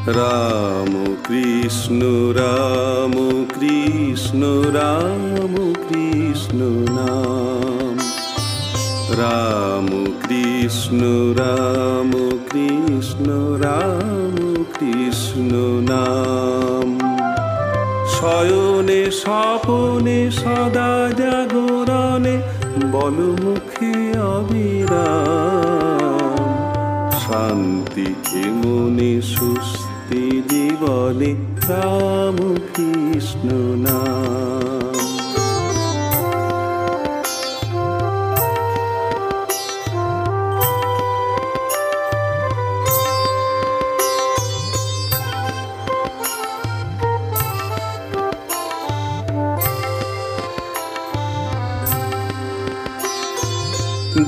রাম কৃষ্ণ রাম কৃষ্ণ রাম কৃষ্ণ নাম। রাম কৃষ্ণ রাম কৃষ্ণ রাম কৃষ্ণ নাম। শয়নে স্বপনে সদা জাগরণে বল মুখে অবিরাম। শান্তি মনে সুস্থি জীবনে রাম কৃষ্ণ নাম।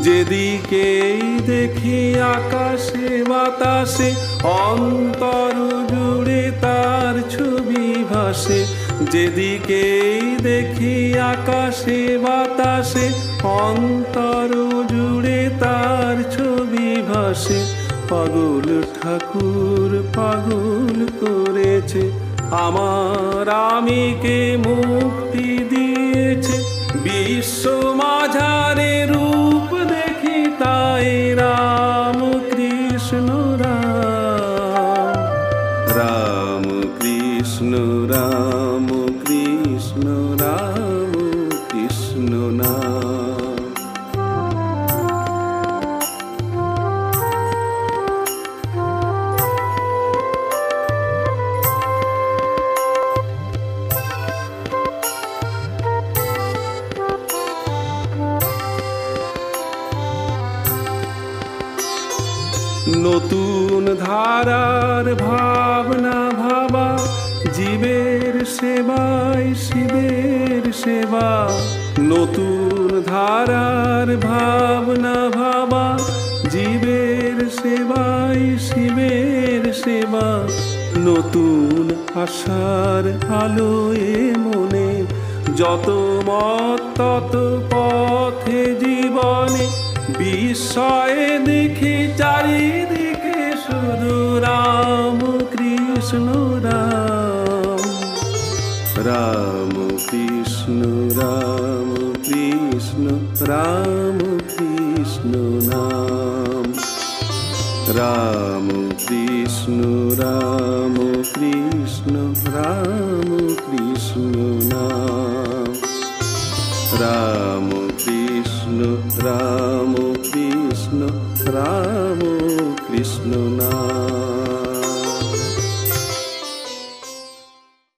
যেদিকেই দেখি আকাশে বাতাসে অন্তর জুড়ে তার ছবি ভাসে। যেদিকেই দেখি আকাশে বাতাসে অন্তর জুড়ে তার ছবি ভাসে। পাগল ঠাকুর পাগল করেছে আমার আমিকে মুক্তি দিয়েছে। বিশ্ব মাঝারে রূপ দেখি তাই রাম কৃষ্ণ রাম। রাম কৃষ্ণ রাম কৃষ্ণ রাম কৃষ্ণ নাম। নতুন ধারার ভাবনা ভাবা জীবের সেবায় শিবের সেবা। নতুন ধারার ভাবনা ভাবা জীবের সেবায় শিবের সেবা। নতুন আশার আলোয় মনে যত মত তত পথে জীবনে। বিস্ময়ে দেখি চারিদিকে শুধু রাম কৃষ্ণ রাম। রাম কৃষ্ণ রাম কৃষ্ণ রাম কৃষ্ণ নাম। রাম কৃষ্ণ রাম কৃষ্ণ রাম কৃষ্ণ নাম। রাম কৃষ্ণ রাম কৃষ্ণ রাম কৃষ্ণ নাম।